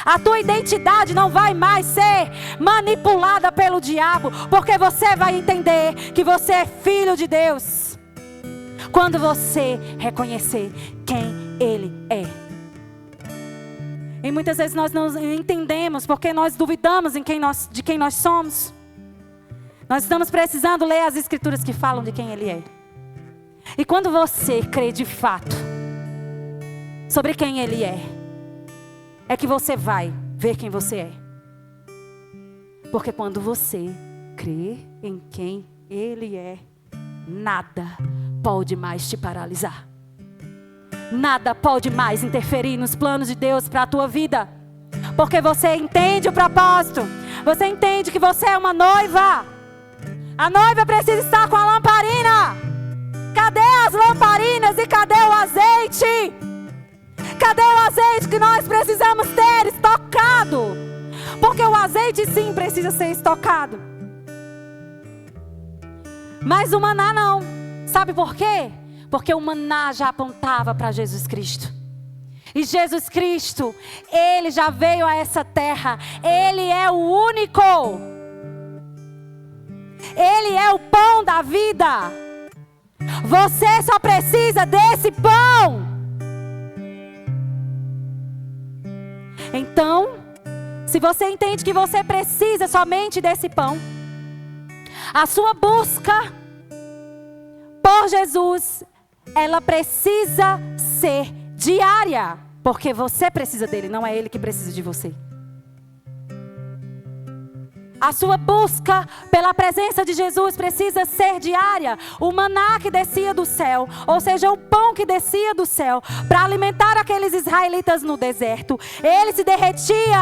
A tua identidade não vai mais ser manipulada pelo diabo, porque você vai entender que você é filho de Deus quando você reconhecer quem Ele é. E muitas vezes nós não entendemos porque nós duvidamos de quem nós somos. Nós estamos precisando ler as escrituras que falam de quem Ele é. E quando você crê de fato sobre quem Ele é é que você vai ver quem você é. Porque quando você crê em quem Ele é, nada pode mais te paralisar. Nada pode mais interferir nos planos de Deus para a tua vida. Porque você entende o propósito. Você entende que você é uma noiva. A noiva precisa estar com a lamparina. Cadê as lamparinas e cadê o azeite? Cadê o azeite que nós precisamos ter estocado? Porque o azeite sim precisa ser estocado. Mas o maná não. Sabe por quê? Porque o maná já apontava para Jesus Cristo. E Jesus Cristo, Ele já veio a essa terra. Ele é o único. Ele é o pão da vida. Você só precisa desse pão. Então, se você entende que você precisa somente desse pão, a sua busca por Jesus, ela precisa ser diária. Porque você precisa dele, não é ele que precisa de você. A sua busca pela presença de Jesus precisa ser diária. O maná que descia do céu, ou seja, o pão que descia do céu, para alimentar aqueles israelitas no deserto, ele se derretia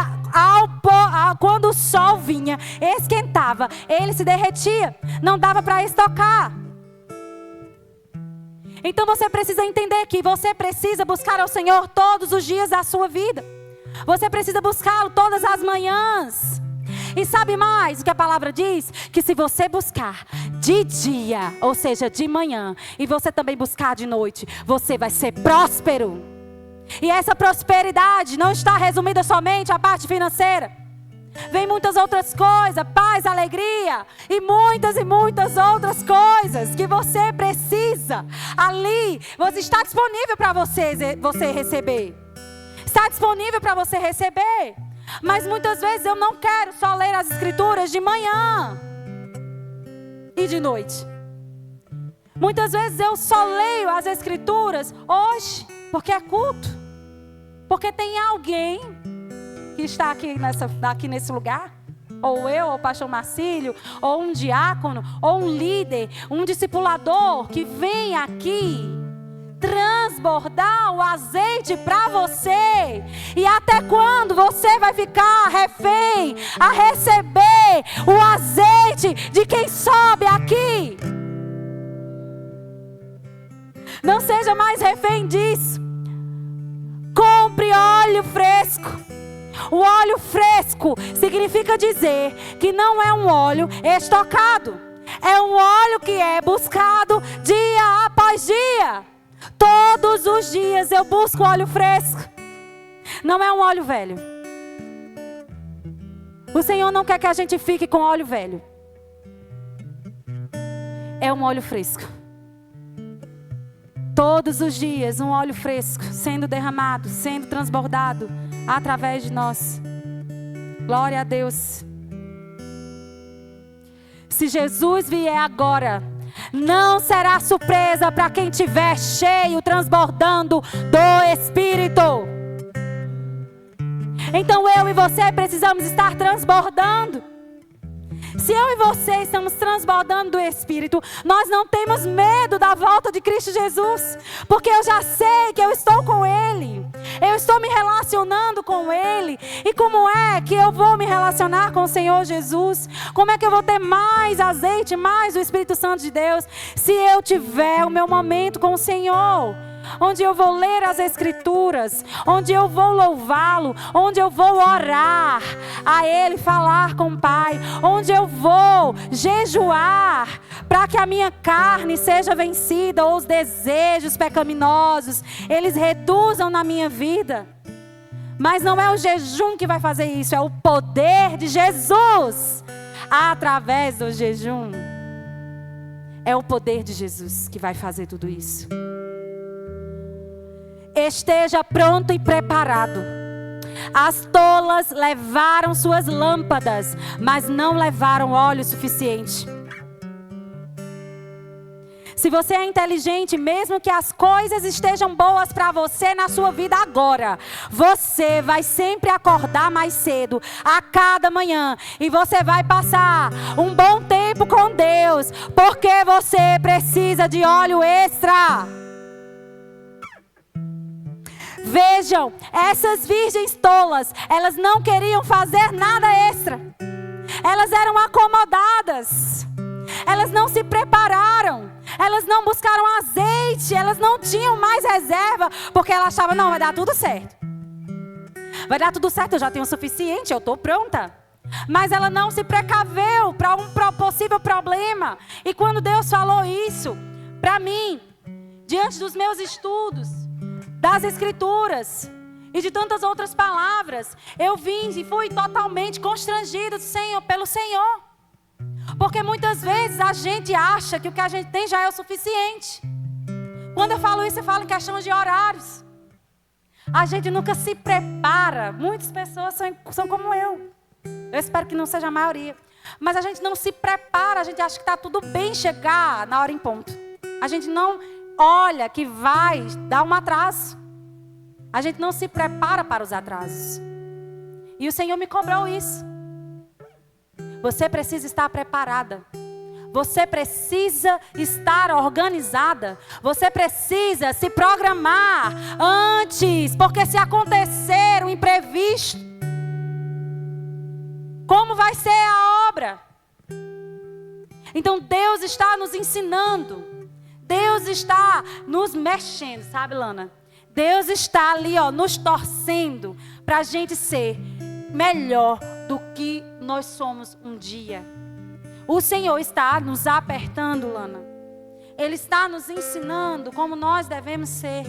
quando o sol vinha, esquentava, ele se derretia, não dava para estocar. Então você precisa entender que você precisa buscar ao Senhor todos os dias da sua vida. Você precisa buscá-lo todas as manhãs. E sabe mais o que a palavra diz? Que se você buscar de dia, ou seja, de manhã, e você também buscar de noite, você vai ser próspero. E essa prosperidade não está resumida somente à parte financeira. Vem muitas outras coisas, paz, alegria e muitas outras coisas que você precisa. Ali, você está disponível para você receber. Está disponível para você receber. Mas muitas vezes eu não quero só ler as escrituras de manhã e de noite. Muitas vezes eu só leio as escrituras hoje porque é culto. Porque tem alguém que está aqui nesse lugar, ou eu, ou o pastor Marcílio, ou um diácono, ou um líder, um discipulador que vem aqui transbordar o azeite para você. E até quando você vai ficar refém a receber o azeite de quem sobe aqui? Não seja mais refém disso. Compre óleo fresco. O óleo fresco significa dizer que não é um óleo estocado. É um óleo que é buscado dia após dia. Todos os dias eu busco óleo fresco. Não é um óleo velho. O Senhor não quer que a gente fique com óleo velho. É um óleo fresco. Todos os dias um óleo fresco sendo derramado, sendo transbordado através de nós. Glória a Deus. Se Jesus vier agora, não será surpresa para quem estiver cheio, transbordando do Espírito. Então eu e você precisamos estar transbordando. Se eu e você estamos transbordando do Espírito, nós não temos medo da volta de Cristo Jesus. Porque eu já sei que eu estou com Ele. Eu estou me relacionando com Ele. E como é que eu vou me relacionar com o Senhor Jesus? Como é que eu vou ter mais azeite, mais o Espírito Santo de Deus? Se eu tiver o meu momento com o Senhor. Onde eu vou ler as Escrituras, onde eu vou louvá-lo, onde eu vou orar a Ele, falar com o Pai, onde eu vou jejuar para que a minha carne seja vencida, ou os desejos pecaminosos, eles reduzam na minha vida. Mas não é o jejum que vai fazer isso, é o poder de Jesus através do jejum. É o poder de Jesus que vai fazer tudo isso. Esteja pronto e preparado. As tolas levaram suas lâmpadas, mas não levaram óleo suficiente. Se você é inteligente, mesmo que as coisas estejam boas para você na sua vida agora, você vai sempre acordar mais cedo, a cada manhã. E você vai passar um bom tempo com Deus, porque você precisa de óleo extra. Vejam, essas virgens tolas, elas não queriam fazer nada extra. Elas eram acomodadas. Elas não se prepararam. Elas não buscaram azeite. Elas não tinham mais reserva. Porque elas achavam, não, vai dar tudo certo. Vai dar tudo certo, eu já tenho o suficiente, eu estou pronta. Mas ela não se precaveu para um possível problema. E quando Deus falou isso para mim, diante dos meus estudos, das Escrituras e de tantas outras palavras, eu vim e fui totalmente constrangida pelo Senhor. Porque muitas vezes a gente acha que o que a gente tem já é o suficiente. Quando eu falo isso, eu falo em questão de horários. A gente nunca se prepara. Muitas pessoas são como eu. Eu espero que não seja a maioria. Mas a gente não se prepara. A gente acha que está tudo bem chegar na hora em ponto. A gente não olha que vai dar um atraso. A gente não se prepara para os atrasos. E o Senhor me cobrou isso. Você precisa estar preparada. Você precisa estar organizada. Você precisa se programar antes. Porque se acontecer um imprevisto, como vai ser a obra? Então Deus está nos ensinando. Deus está nos mexendo, sabe, Lana? Deus está ali, nos torcendo para a gente ser melhor do que nós somos um dia. O Senhor está nos apertando, Lana. Ele está nos ensinando como nós devemos ser.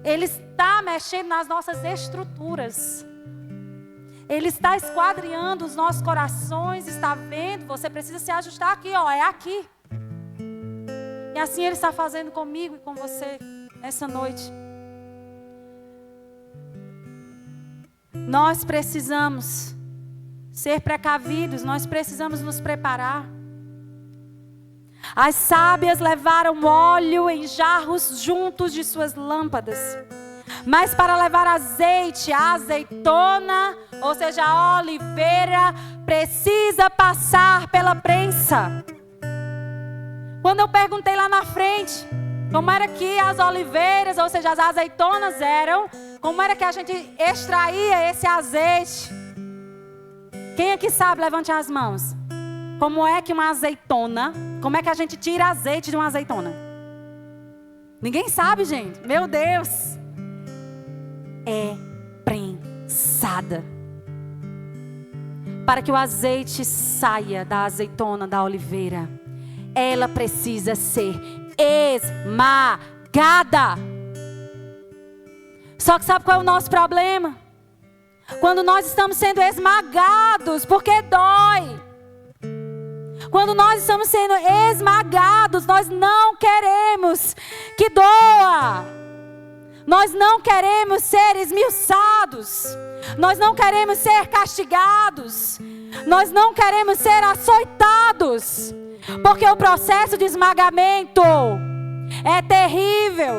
Ele está mexendo nas nossas estruturas. Ele está esquadrinhando os nossos corações, está vendo, você precisa se ajustar aqui, é aqui. E assim Ele está fazendo comigo e com você essa noite. Nós precisamos ser precavidos, nós precisamos nos preparar. As sábias levaram óleo em jarros juntos de suas lâmpadas. Mas para levar azeite, a azeitona, ou seja, a oliveira, precisa passar pela prensa. Quando eu perguntei lá na frente, como era que as oliveiras, ou seja, as azeitonas eram, como era que a gente extraía esse azeite? Quem aqui sabe, levante as mãos. Como é que uma azeitona, como é que a gente tira azeite de uma azeitona? Ninguém sabe, gente. Meu Deus. É prensada. Para que o azeite saia da azeitona, da oliveira, ela precisa ser esmagada. Só que sabe qual é o nosso problema? Quando nós estamos sendo esmagados, porque dói. Quando nós estamos sendo esmagados, nós não queremos que doa. Nós não queremos ser esmiuçados. Nós não queremos ser castigados. Nós não queremos ser açoitados. Porque o processo de esmagamento é terrível.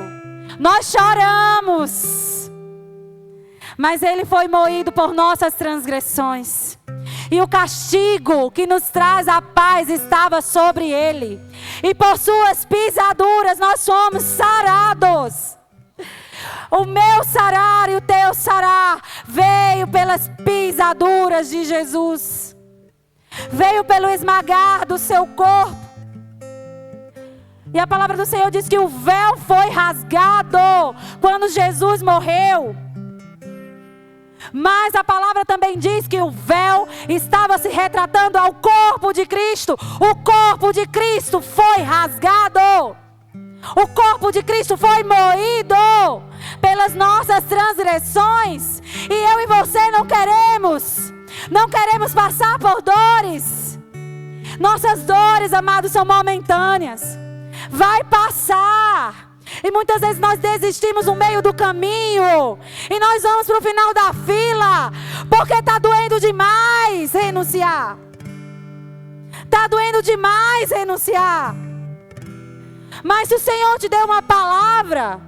Nós choramos. Mas Ele foi moído por nossas transgressões. E o castigo que nos traz a paz estava sobre Ele. E por suas pisaduras nós somos sarados. O meu sarar e o teu sarar veio pelas pisaduras de Jesus. Veio pelo esmagar do seu corpo. E a palavra do Senhor diz que o véu foi rasgado quando Jesus morreu. Mas a palavra também diz que o véu estava se retratando ao corpo de Cristo. O corpo de Cristo foi rasgado. O corpo de Cristo foi moído pelas nossas transgressões. E eu e você não queremos passar por dores. Nossas dores, amados, são momentâneas. Vai passar. E muitas vezes nós desistimos no meio do caminho. E nós vamos para o final da fila. Porque está doendo demais renunciar. Está doendo demais renunciar. Mas se o Senhor te deu uma palavra,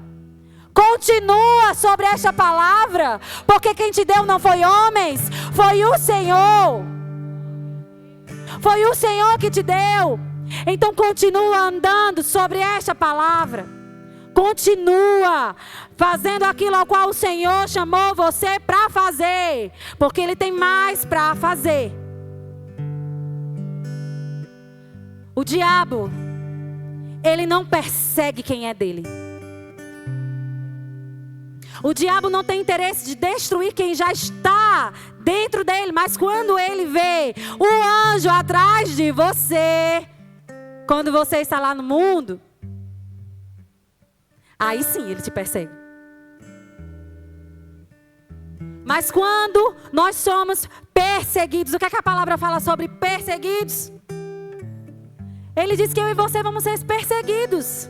continua sobre esta palavra, porque quem te deu não foi homens, foi o Senhor. Foi o Senhor que te deu. Então continua andando sobre esta palavra. Continua fazendo aquilo ao qual o Senhor chamou você para fazer, porque Ele tem mais para fazer. O diabo, ele não persegue quem é dele. O diabo não tem interesse de destruir quem já está dentro dele, mas quando ele vê o anjo atrás de você, quando você está lá no mundo, aí sim ele te persegue. Mas quando nós somos perseguidos, o que é que a palavra fala sobre perseguidos? Ele diz que eu e você vamos ser perseguidos.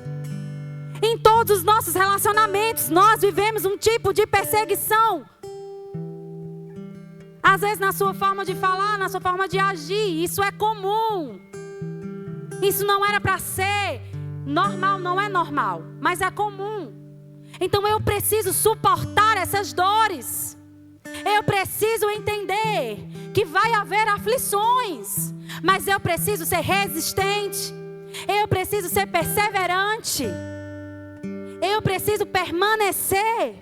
Em todos os nossos relacionamentos, nós vivemos um tipo de perseguição. Às vezes na sua forma de falar, na sua forma de agir, isso é comum. Isso não era para ser normal, não é normal, mas é comum. Então eu preciso suportar essas dores. Eu preciso entender que vai haver aflições, mas eu preciso ser resistente. Eu preciso ser perseverante. Eu preciso permanecer.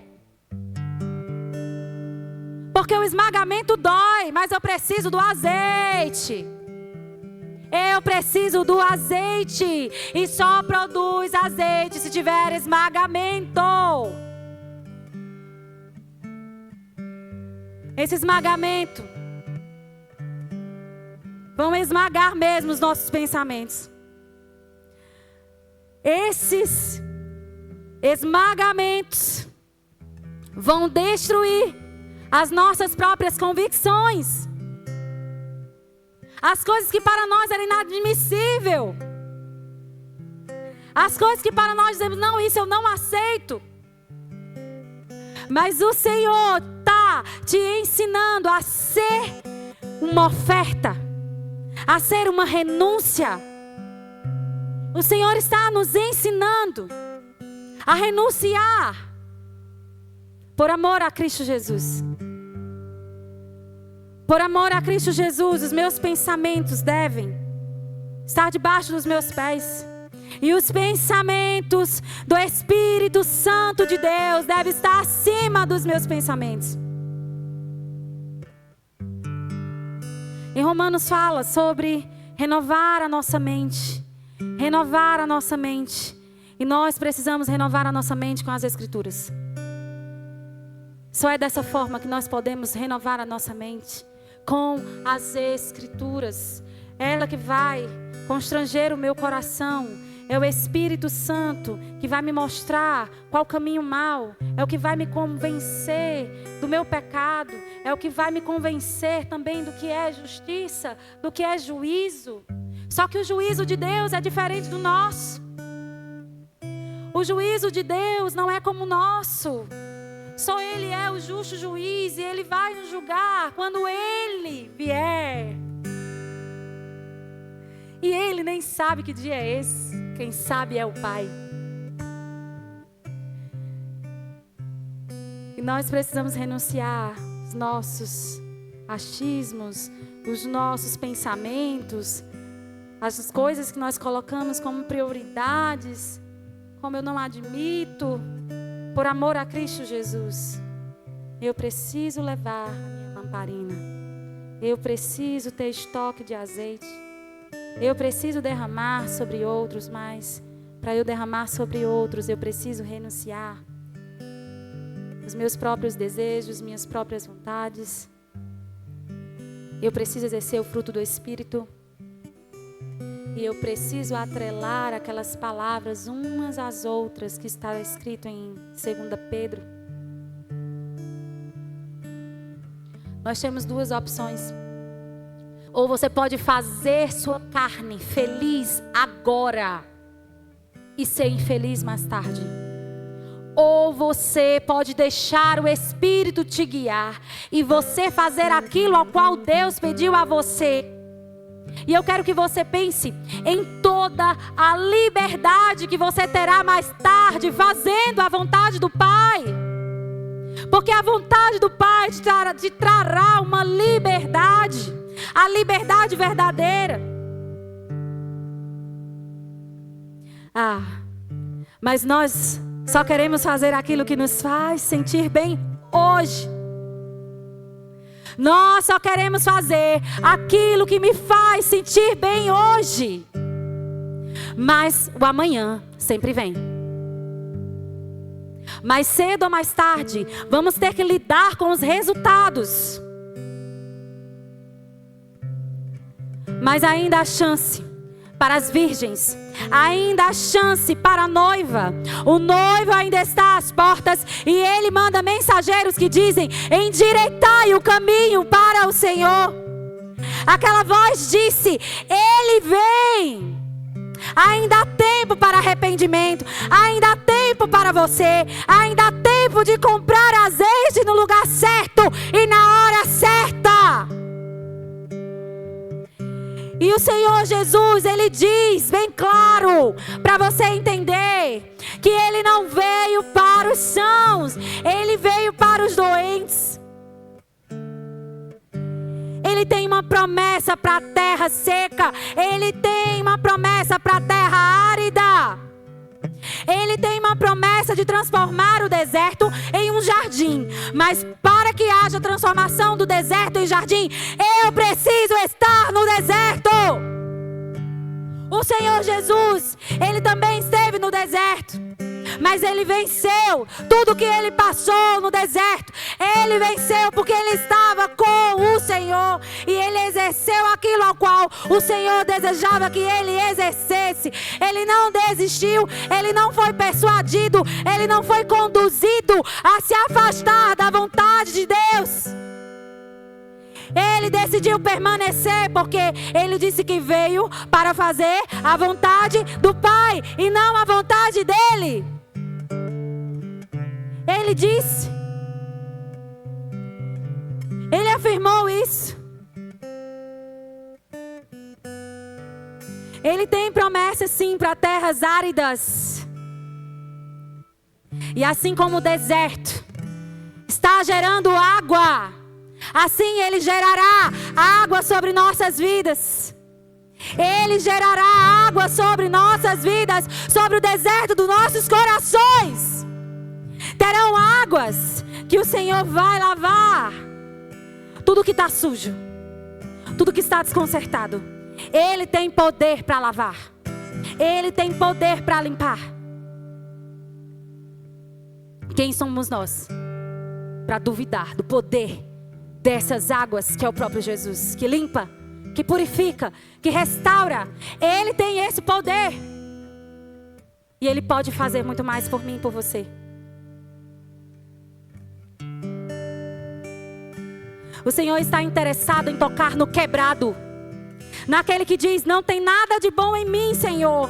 Porque o esmagamento dói, mas eu preciso do azeite. Eu preciso do azeite. E só produz azeite se tiver esmagamento. Esse esmagamento vão esmagar mesmo os nossos pensamentos. Esses esmagamentos vão destruir as nossas próprias convicções. As coisas que para nós eram inadmissível. As coisas que para nós dizemos, não, isso eu não aceito. Mas o Senhor está te ensinando a ser uma oferta, a ser uma renúncia. O Senhor está nos ensinando a renunciar por amor a Cristo Jesus. Por amor a Cristo Jesus, os meus pensamentos devem estar debaixo dos meus pés. E os pensamentos do Espírito Santo de Deus devem estar acima dos meus pensamentos. Em Romanos fala sobre renovar a nossa mente. Renovar a nossa mente. E nós precisamos renovar a nossa mente com as Escrituras. Só é dessa forma que nós podemos renovar a nossa mente. Com as Escrituras. Ela que vai constranger o meu coração. É o Espírito Santo que vai me mostrar qual caminho mau. É o que vai me convencer do meu pecado. É o que vai me convencer também do que é justiça, do que é juízo. Só que o juízo de Deus é diferente do nosso. O juízo de Deus não é como o nosso. Só Ele é o justo juiz e Ele vai nos julgar quando Ele vier. E Ele nem sabe que dia é esse. Quem sabe é o Pai. E nós precisamos renunciar os nossos achismos, os nossos pensamentos, as coisas que nós colocamos como prioridades, como eu não admito, por amor a Cristo Jesus. Eu preciso levar a minha lamparina. Eu preciso ter estoque de azeite. Eu preciso derramar sobre outros, mas para eu derramar sobre outros, eu preciso renunciar os meus próprios desejos, minhas próprias vontades. Eu preciso exercer o fruto do Espírito. E eu preciso atrelar aquelas palavras umas às outras que está escrito em 2 Pedro. Nós temos duas opções. Ou você pode fazer sua carne feliz agora e ser infeliz mais tarde. Ou você pode deixar o Espírito te guiar e você fazer aquilo ao qual Deus pediu a você. E eu quero que você pense em todos toda a liberdade que você terá mais tarde fazendo a vontade do Pai. Porque a vontade do Pai te trará uma liberdade, a liberdade verdadeira. Mas nós só queremos fazer aquilo que nos faz sentir bem hoje. Nós só queremos fazer aquilo que me faz sentir bem hoje. Mas o amanhã sempre vem. Mais cedo ou mais tarde, vamos ter que lidar com os resultados. Mas ainda há chance para as virgens. Ainda há chance para a noiva. O noivo ainda está às portas e ele manda mensageiros que dizem: endireitai o caminho para o Senhor. Aquela voz disse: ele vem. Ainda há tempo para arrependimento. Ainda há tempo para você. Ainda há tempo de comprar azeite no lugar certo e na hora certa. E o Senhor Jesus, Ele diz bem claro, para você entender, que Ele não veio para os sãos, Ele veio para os doentes. Ele tem uma promessa para a terra seca, Ele tem uma promessa para a terra árida. Ele tem uma promessa de transformar o deserto em um jardim. Mas para que haja transformação do deserto em jardim, eu preciso estar no deserto. O Senhor Jesus, Ele também esteve no deserto. Mas Ele venceu tudo que Ele passou no deserto. Ele venceu porque Ele estava com o Senhor. E Ele exerceu aquilo ao qual o Senhor desejava que Ele exercesse. Ele não desistiu. Ele não foi persuadido. Ele não foi conduzido a se afastar da vontade de Deus. Ele decidiu permanecer porque Ele disse que veio para fazer a vontade do Pai e não a vontade dEle. Ele disse, Ele afirmou isso. Ele tem promessas sim para terras áridas. E assim como o deserto está gerando água, assim Ele gerará água sobre nossas vidas. Ele gerará água sobre nossas vidas, sobre o deserto dos nossos corações. Terão águas que o Senhor vai lavar tudo que está sujo, tudo que está desconcertado. Ele tem poder para lavar. Ele tem poder para limpar. Quem somos nós para duvidar do poder dessas águas que é o próprio Jesus, que limpa, que purifica, que restaura? Ele tem esse poder. E Ele pode fazer muito mais por mim e por você. O Senhor está interessado em tocar no quebrado, naquele que diz: não tem nada de bom em mim, Senhor.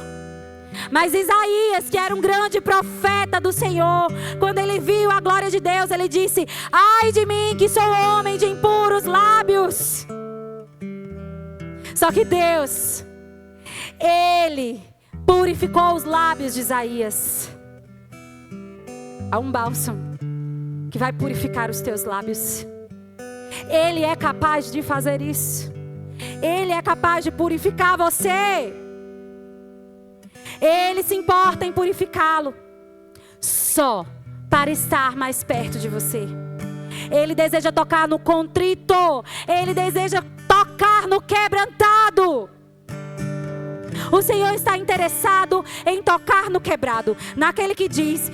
Mas Isaías, que era um grande profeta do Senhor, quando ele viu a glória de Deus, ele disse: ai de mim que sou homem de impuros lábios. Só que Deus, Ele purificou os lábios de Isaías. Há um bálsamo que vai purificar os teus lábios. Ele é capaz de fazer isso. Ele é capaz de purificar você. Ele se importa em purificá-lo, só para estar mais perto de você. Ele deseja tocar no contrito. Ele deseja tocar no quebrantado. O Senhor está interessado em tocar no quebrado, naquele que diz: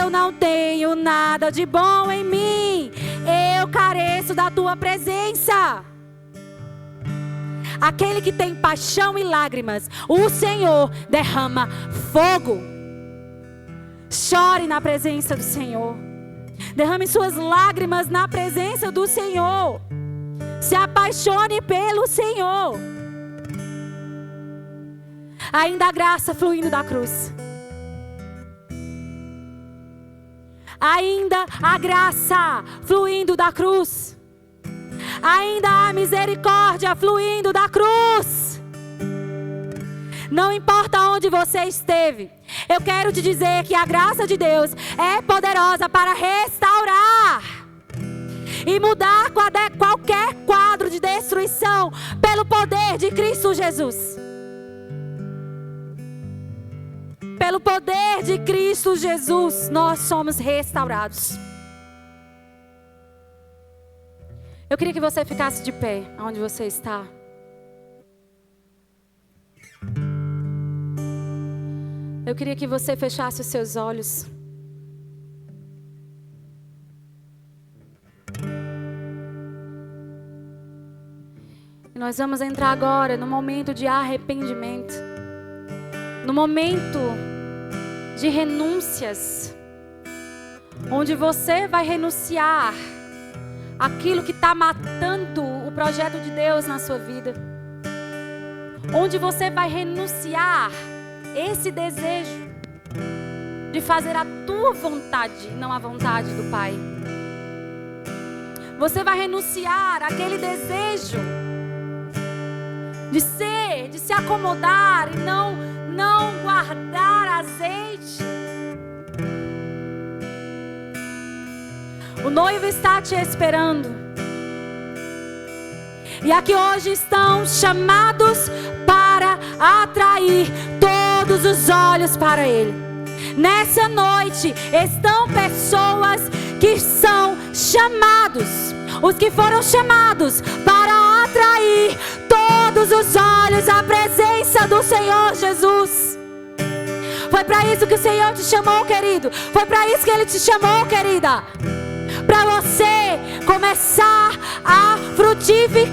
eu não tenho nada de bom em mim, eu careço da tua presença. Aquele que tem paixão e lágrimas, o Senhor derrama fogo. Chore na presença do Senhor. Derrame suas lágrimas na presença do Senhor. Se apaixone pelo Senhor. Ainda há graça fluindo da cruz. Ainda há graça fluindo da cruz. Ainda há misericórdia fluindo da cruz. Não importa onde você esteve. Eu quero te dizer que a graça de Deus é poderosa para restaurar e mudar qualquer quadro de destruição pelo poder de Cristo Jesus. Pelo poder de Cristo Jesus, nós somos restaurados. Eu queria que você ficasse de pé, onde você está. Eu queria que você fechasse os seus olhos. E nós vamos entrar agora no momento de arrependimento. No momento de renúncias. Onde você vai renunciar aquilo que está matando o projeto de Deus na sua vida. Onde você vai renunciar esse desejo de fazer a tua vontade, não a vontade do Pai. Você vai renunciar aquele desejo de se acomodar e não guardar azeite. O noivo está te esperando. E aqui hoje estão chamados para atrair todos os olhos para Ele. Nessa noite estão pessoas que são chamados, os que foram chamados para atrair todos os olhos à presença do Senhor Jesus. Foi para isso que o Senhor te chamou, querido. Foi para isso que Ele te chamou, querida. Para você começar a frutificar.